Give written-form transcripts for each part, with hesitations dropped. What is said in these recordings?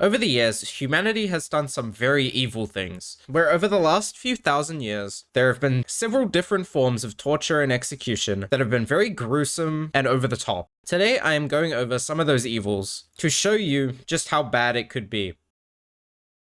Over the years, humanity has done some very evil things, where over the last few thousand years, there have been several different forms of torture and execution that have been very gruesome and over the top. Today, I am going over some of those evils to show you just how bad it could be.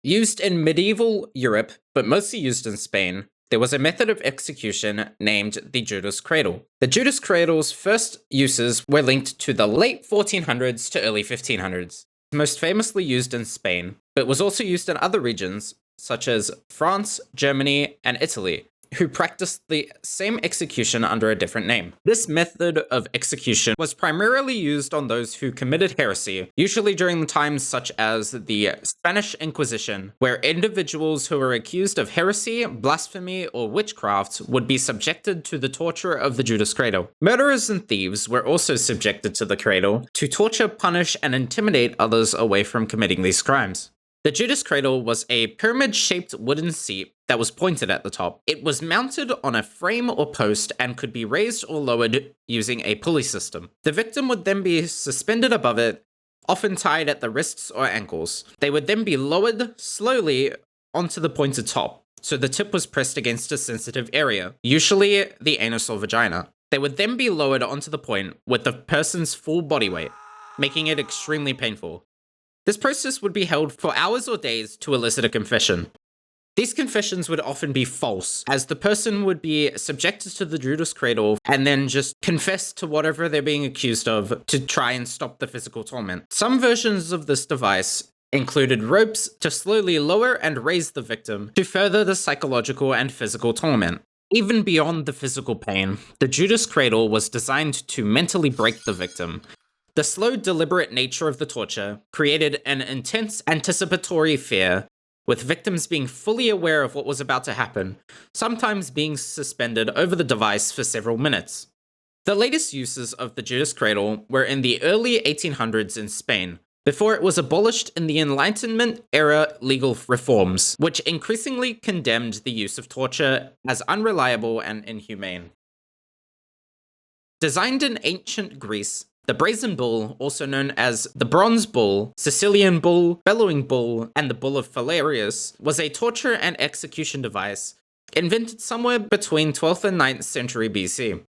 Used in medieval Europe, but mostly used in Spain, there was a method of execution named the Judas Cradle. The Judas Cradle's first uses were linked to the late 1400s to early 1500s. Most famously used in Spain, but was also used in other regions such as France, Germany, and Italy, who practiced the same execution under a different name. This method of execution was primarily used on those who committed heresy, usually during times such as the Spanish Inquisition, where individuals who were accused of heresy, blasphemy, or witchcraft would be subjected to the torture of the Judas Cradle. Murderers and thieves were also subjected to the cradle to torture, punish, and intimidate others away from committing these crimes. The Judas Cradle was a pyramid-shaped wooden seat that was pointed at the top. It was mounted on a frame or post and could be raised or lowered using a pulley system. The victim would then be suspended above it, often tied at the wrists or ankles. They would then be lowered slowly onto the pointed top, so the tip was pressed against a sensitive area, usually the anus or vagina. They would then be lowered onto the point with the person's full body weight, making it extremely painful. This process would be held for hours or days to elicit a confession. These confessions would often be false, as the person would be subjected to the Judas Cradle and then just confess to whatever they're being accused of to try and stop the physical torment. Some versions of this device included ropes to slowly lower and raise the victim to further the psychological and physical torment. Even beyond the physical pain, the Judas Cradle was designed to mentally break the victim. The slow, deliberate nature of the torture created an intense anticipatory fear, with victims being fully aware of what was about to happen, sometimes being suspended over the device for several minutes. The latest uses of the Judas Cradle were in the early 1800s in Spain, before it was abolished in the Enlightenment-era legal reforms, which increasingly condemned the use of torture as unreliable and inhumane. Designed in ancient Greece, the brazen bull, also known as the bronze bull, Sicilian bull, bellowing bull, and the bull of Phalaris, was a torture and execution device invented somewhere between 12th and 9th century BC.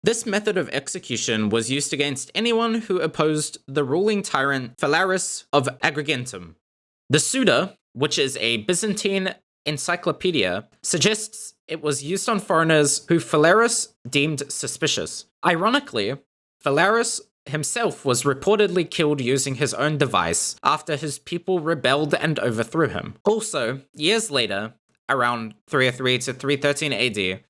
This method of execution was used against anyone who opposed the ruling tyrant Phalaris of Agrigentum. The Suda, which is a Byzantine encyclopedia, suggests it was used on foreigners who Phalaris deemed suspicious. Ironically, Phalaris himself was reportedly killed using his own device after his people rebelled and overthrew him. Also, years later, around 303 to 313 AD,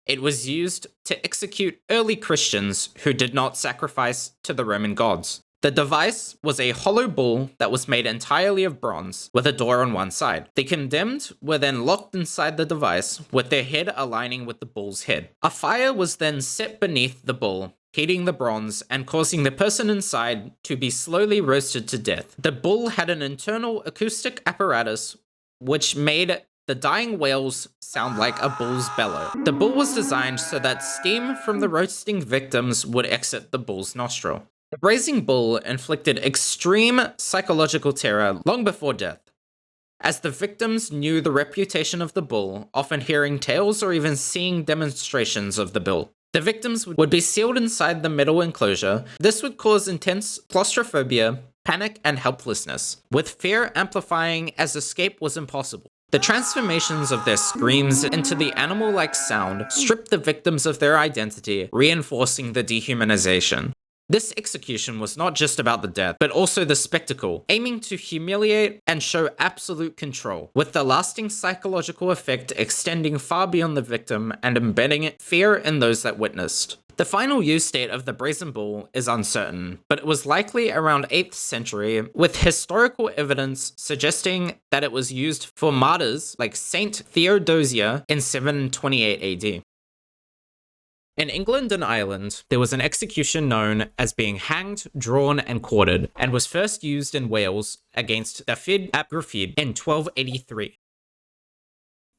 it was used to execute early Christians who did not sacrifice to the Roman gods. The device was a hollow bull that was made entirely of bronze, with a door on one side. The condemned were then locked inside the device, with their head aligning with the bull's head. A fire was then set beneath the bull, heating the bronze and causing the person inside to be slowly roasted to death. The bull had an internal acoustic apparatus which made the dying wails sound like a bull's bellow. The bull was designed so that steam from the roasting victims would exit the bull's nostril. The brazen bull inflicted extreme psychological terror long before death, as the victims knew the reputation of the bull, often hearing tales or even seeing demonstrations of the bull. The victims would be sealed inside the metal enclosure. This would cause intense claustrophobia, panic, and helplessness, with fear amplifying as escape was impossible. The transformations of their screams into the animal-like sound stripped the victims of their identity, reinforcing the dehumanization. This execution was not just about the death, but also the spectacle, aiming to humiliate and show absolute control, with the lasting psychological effect extending far beyond the victim and embedding fear in those that witnessed. The final use date of the brazen bull is uncertain, but it was likely around 8th century, with historical evidence suggesting that it was used for martyrs like Saint Theodosia in 728 AD. In England and Ireland, there was an execution known as being hanged, drawn, and quartered, and was first used in Wales against Dafydd ap Gruffudd in 1283.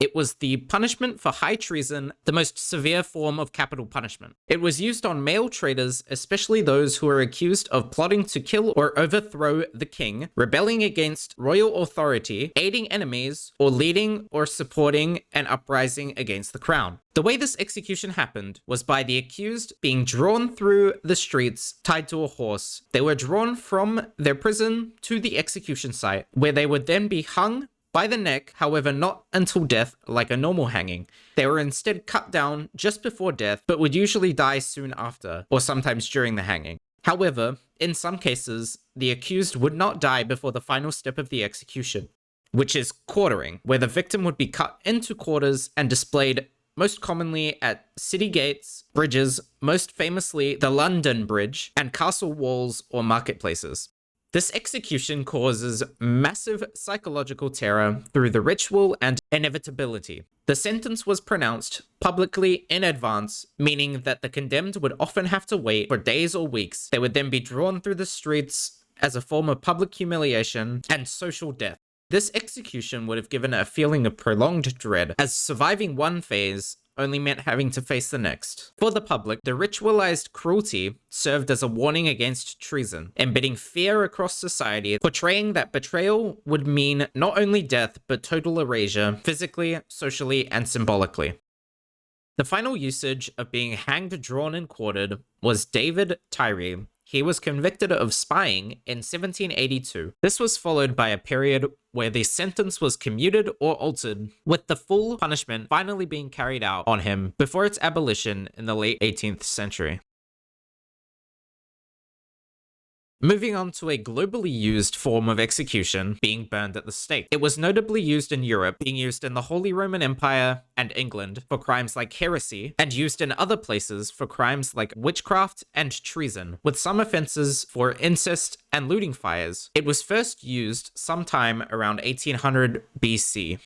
It was the punishment for high treason, the most severe form of capital punishment. It was used on male traitors, especially those who were accused of plotting to kill or overthrow the king, rebelling against royal authority, aiding enemies, or leading or supporting an uprising against the crown. The way this execution happened was by the accused being drawn through the streets tied to a horse. They were drawn from their prison to the execution site, where they would then be hung by the neck, however not until death like a normal hanging. They were instead cut down just before death, but would usually die soon after, or sometimes during the hanging. However, in some cases, the accused would not die before the final step of the execution, which is quartering, where the victim would be cut into quarters and displayed most commonly at city gates, bridges, most famously the London Bridge, and castle walls or marketplaces. This execution causes massive psychological terror through the ritual and inevitability. The sentence was pronounced publicly in advance, meaning that the condemned would often have to wait for days or weeks. They would then be drawn through the streets as a form of public humiliation and social death. This execution would have given a feeling of prolonged dread, as surviving one phase only meant having to face the next. For the public, the ritualized cruelty served as a warning against treason, embedding fear across society, portraying that betrayal would mean not only death, but total erasure, physically, socially, and symbolically. The final usage of being hanged, drawn, and quartered was David Tyree. He was convicted of spying in 1782. This was followed by a period where the sentence was commuted or altered, with the full punishment finally being carried out on him before its abolition in the late 18th century. Moving on to a globally used form of execution, being burned at the stake. It was notably used in Europe, being used in the Holy Roman Empire and England for crimes like heresy, and used in other places for crimes like witchcraft and treason, with some offenses for incest and looting fires. It was first used sometime around 1800 BC.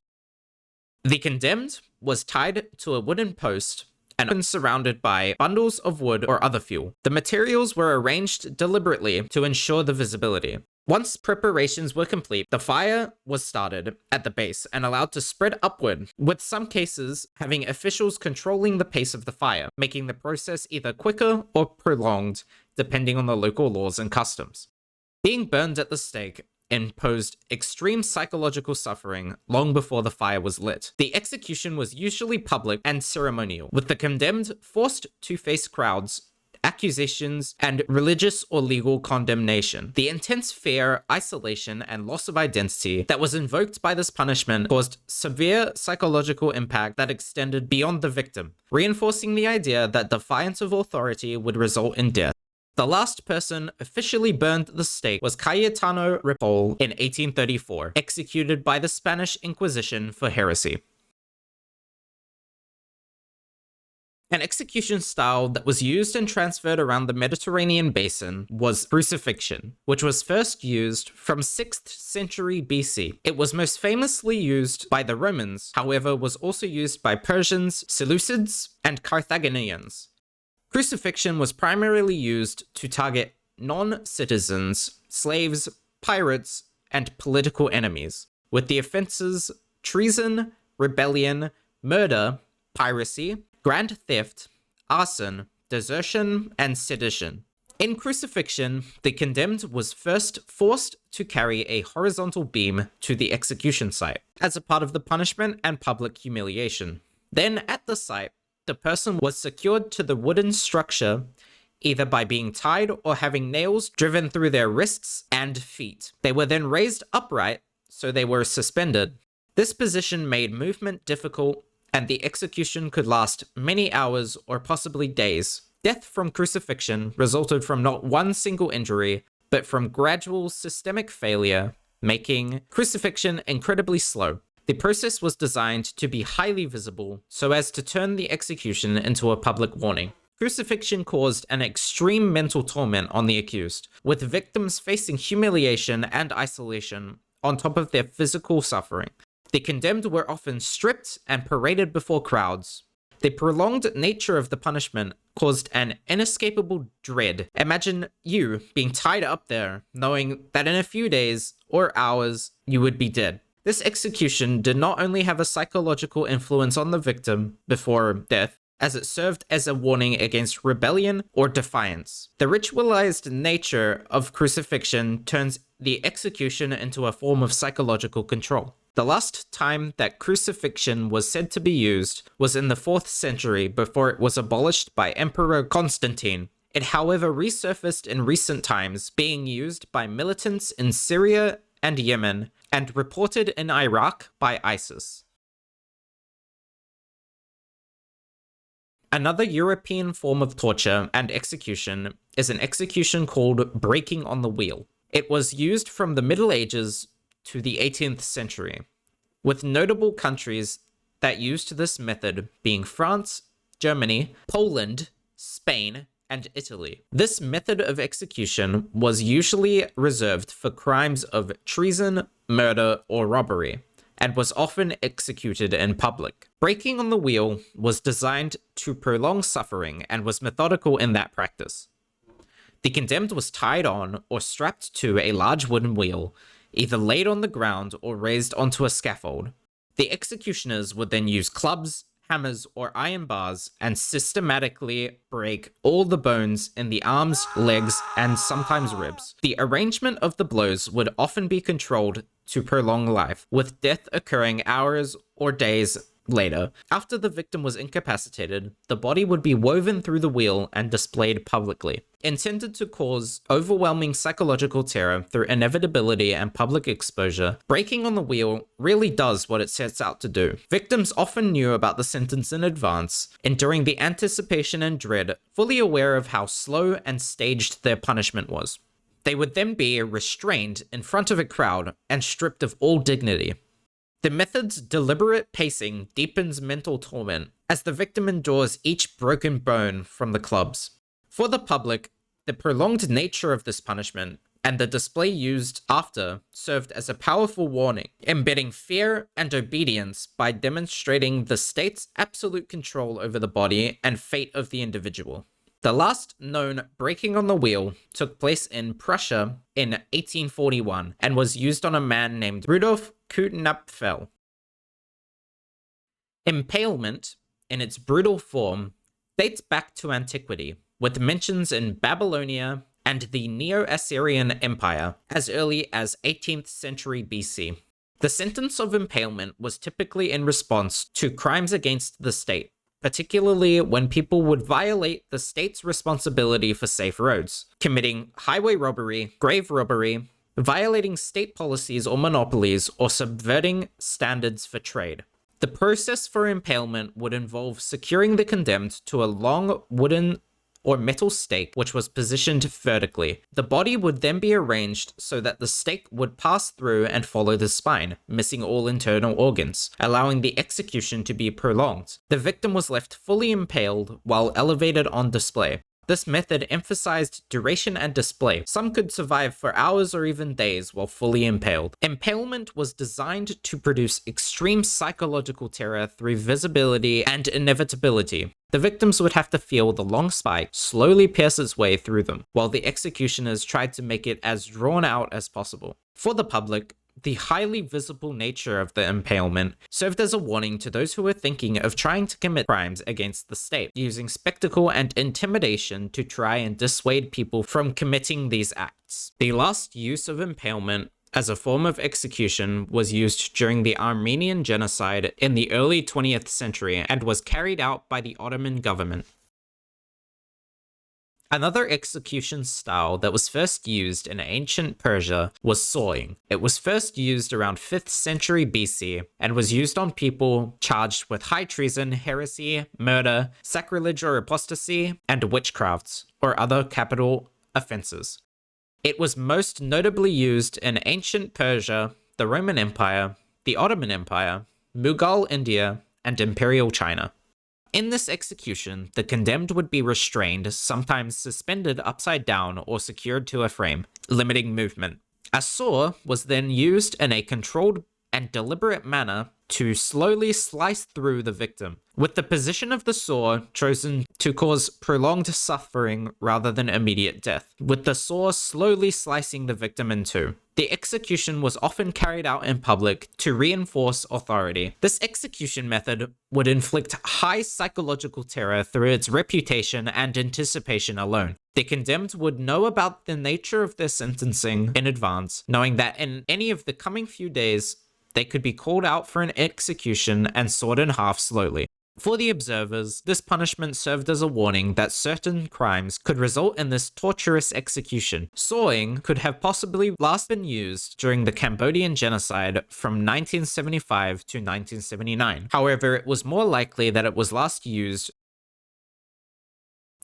The condemned was tied to a wooden post and often surrounded by bundles of wood or other fuel. The materials were arranged deliberately to ensure the visibility. Once preparations were complete, the fire was started at the base and allowed to spread upward, with some cases having officials controlling the pace of the fire, making the process either quicker or prolonged, depending on the local laws and customs. Being burned at the stake imposed extreme psychological suffering long before the fire was lit. The execution was usually public and ceremonial, with the condemned forced to face crowds, accusations, and religious or legal condemnation. The intense fear, isolation, and loss of identity that was invoked by this punishment caused severe psychological impact that extended beyond the victim, reinforcing the idea that defiance of authority would result in death. The last person officially burned at the stake was Cayetano Ripoll in 1834, executed by the Spanish Inquisition for heresy. An execution style that was used and transferred around the Mediterranean basin was crucifixion, which was first used from 6th century BC. It was most famously used by the Romans, however was also used by Persians, Seleucids, and Carthaginians. Crucifixion was primarily used to target non-citizens, slaves, pirates, and political enemies, with the offenses treason, rebellion, murder, piracy, grand theft, arson, desertion, and sedition. In crucifixion, the condemned was first forced to carry a horizontal beam to the execution site, as a part of the punishment and public humiliation. Then, at the site, the person was secured to the wooden structure either by being tied or having nails driven through their wrists and feet. They were then raised upright, so they were suspended. This position made movement difficult, and the execution could last many hours or possibly days. Death from crucifixion resulted from not one single injury, but from gradual systemic failure, making crucifixion incredibly slow. The process was designed to be highly visible, so as to turn the execution into a public warning. Crucifixion caused an extreme mental torment on the accused, with victims facing humiliation and isolation on top of their physical suffering. The condemned were often stripped and paraded before crowds. The prolonged nature of the punishment caused an inescapable dread. Imagine you being tied up there, knowing that in a few days or hours you would be dead. This execution did not only have a psychological influence on the victim before death, as it served as a warning against rebellion or defiance. The ritualized nature of crucifixion turns the execution into a form of psychological control. The last time that crucifixion was said to be used was in the 4th century before it was abolished by Emperor Constantine. It, however, resurfaced in recent times, being used by militants in Syria and Yemen, and reported in Iraq by ISIS. Another European form of torture and execution is an execution called breaking on the wheel. It was used from the Middle Ages to the 18th century, with notable countries that used this method being France, Germany, Poland, Spain, and Italy. This method of execution was usually reserved for crimes of treason, murder, or robbery, and was often executed in public. Breaking on the wheel was designed to prolong suffering and was methodical in that practice. The condemned was tied on or strapped to a large wooden wheel, either laid on the ground or raised onto a scaffold. The executioners would then use clubs, hammers, or iron bars and systematically break all the bones in the arms, legs, and sometimes ribs. The arrangement of the blows would often be controlled to prolong life, with death occurring hours or days later. After the victim was incapacitated, the body would be woven through the wheel and displayed publicly. Intended to cause overwhelming psychological terror through inevitability and public exposure, breaking on the wheel really does what it sets out to do. Victims often knew about the sentence in advance, enduring the anticipation and dread, fully aware of how slow and staged their punishment was. They would then be restrained in front of a crowd and stripped of all dignity. The method's deliberate pacing deepens mental torment as the victim endures each broken bone from the clubs. For the public, the prolonged nature of this punishment and the display used after served as a powerful warning, embedding fear and obedience by demonstrating the state's absolute control over the body and fate of the individual. The last known breaking on the wheel took place in Prussia in 1841 and was used on a man named Rudolf Knapfel. Impalement, in its brutal form, dates back to antiquity, with mentions in Babylonia and the Neo-Assyrian Empire as early as 18th century BC. The sentence of impalement was typically in response to crimes against the state, particularly when people would violate the state's responsibility for safe roads, committing highway robbery, grave robbery, violating state policies or monopolies, or subverting standards for trade. The process for impalement would involve securing the condemned to a long wooden or metal stake which was positioned vertically. The body would then be arranged so that the stake would pass through and follow the spine, missing all internal organs, allowing the execution to be prolonged. The victim was left fully impaled while elevated on display. This method emphasized duration and display. Some could survive for hours or even days while fully impaled. Impalement was designed to produce extreme psychological terror through visibility and inevitability. The victims would have to feel the long spike slowly pierce its way through them, while the executioners tried to make it as drawn out as possible. For the public, the highly visible nature of the impalement served as a warning to those who were thinking of trying to commit crimes against the state, using spectacle and intimidation to try and dissuade people from committing these acts. The last use of impalement as a form of execution was used during the Armenian genocide in the early 20th century and was carried out by the Ottoman government. Another execution style that was first used in ancient Persia was sawing. It was first used around 5th century BC and was used on people charged with high treason, heresy, murder, sacrilege or apostasy, and witchcrafts, or other capital offenses. It was most notably used in ancient Persia, the Roman Empire, the Ottoman Empire, Mughal India, and Imperial China. In this execution, the condemned would be restrained, sometimes suspended upside down or secured to a frame, limiting movement. A saw was then used in a controlled and deliberate manner to slowly slice through the victim, with the position of the saw chosen to cause prolonged suffering rather than immediate death, with the saw slowly slicing the victim in two. The execution was often carried out in public to reinforce authority. This execution method would inflict high psychological terror through its reputation and anticipation alone. The condemned would know about the nature of their sentencing in advance, knowing that in any of the coming few days, they could be called out for an execution and sawed in half slowly. For the observers, this punishment served as a warning that certain crimes could result in this torturous execution. Sawing could have possibly last been used during the Cambodian genocide from 1975 to 1979. However, it was more likely that it was last used.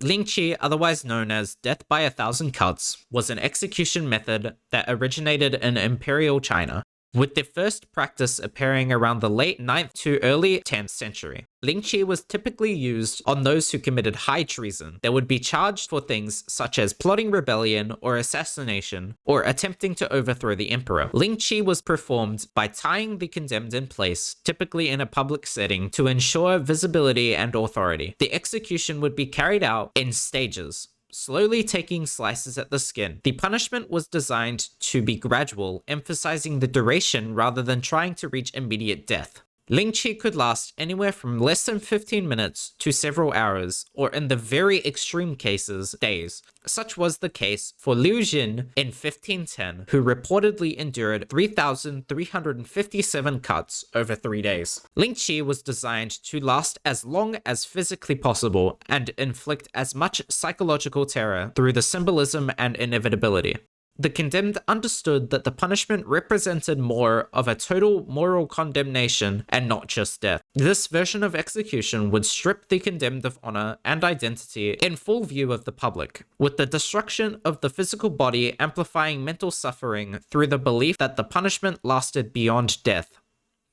Lynching, otherwise known as death by 1,000 cuts, was an execution method that originated in Imperial China, with the first practice appearing around the late 9th to early 10th century. Lynching was typically used on those who committed high treason. They would be charged for things such as plotting rebellion or assassination, or attempting to overthrow the emperor. Lynching was performed by tying the condemned in place, typically in a public setting, to ensure visibility and authority. The execution would be carried out in stages, slowly taking slices at the skin. The punishment was designed to be gradual, emphasizing the duration rather than trying to reach immediate death. Lynching could last anywhere from less than 15 minutes to several hours, or in the very extreme cases, days. Such was the case for Liu Jin in 1510, who reportedly endured 3,357 cuts over 3 days. Lynching was designed to last as long as physically possible and inflict as much psychological terror through the symbolism and inevitability. The condemned understood that the punishment represented more of a total moral condemnation and not just death. This version of execution would strip the condemned of honor and identity in full view of the public, with the destruction of the physical body amplifying mental suffering through the belief that the punishment lasted beyond death.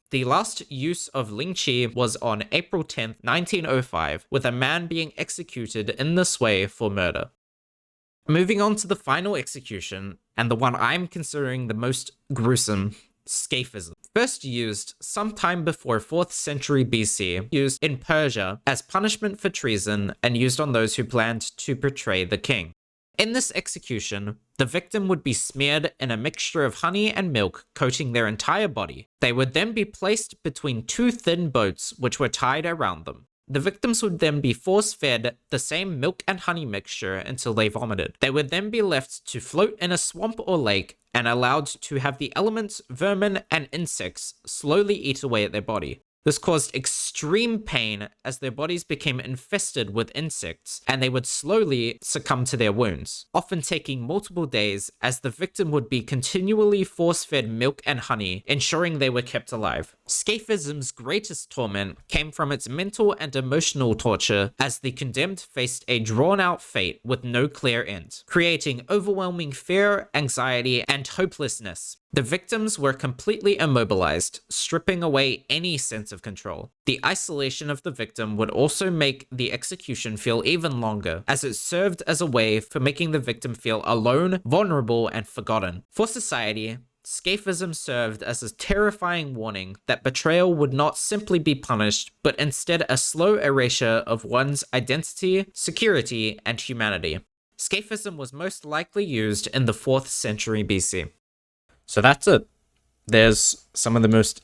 The last use of lynching was on April 10, 1905, with a man being executed in this way for murder. Moving on to the final execution, and the one I'm considering the most gruesome, scaphism. First used sometime before 4th century BC, used in Persia as punishment for treason and used on those who planned to betray the king. In this execution, the victim would be smeared in a mixture of honey and milk coating their entire body. They would then be placed between two thin boats which were tied around them. The victims would then be force-fed the same milk and honey mixture until they vomited. They would then be left to float in a swamp or lake and allowed to have the elements, vermin, and insects slowly eat away at their body. This caused extreme pain as their bodies became infested with insects, and they would slowly succumb to their wounds, often taking multiple days as the victim would be continually force-fed milk and honey, ensuring they were kept alive. Scaphism's greatest torment came from its mental and emotional torture as the condemned faced a drawn-out fate with no clear end, creating overwhelming fear, anxiety, and hopelessness. The victims were completely immobilized, stripping away any sense of control. The isolation of the victim would also make the execution feel even longer, as it served as a way for making the victim feel alone, vulnerable, and forgotten. For society, scaphism served as a terrifying warning that betrayal would not simply be punished, but instead a slow erasure of one's identity, security, and humanity. Scaphism was most likely used in the 4th century BC. So that's it. There's some of the most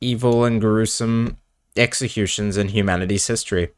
evil and gruesome executions in humanity's history.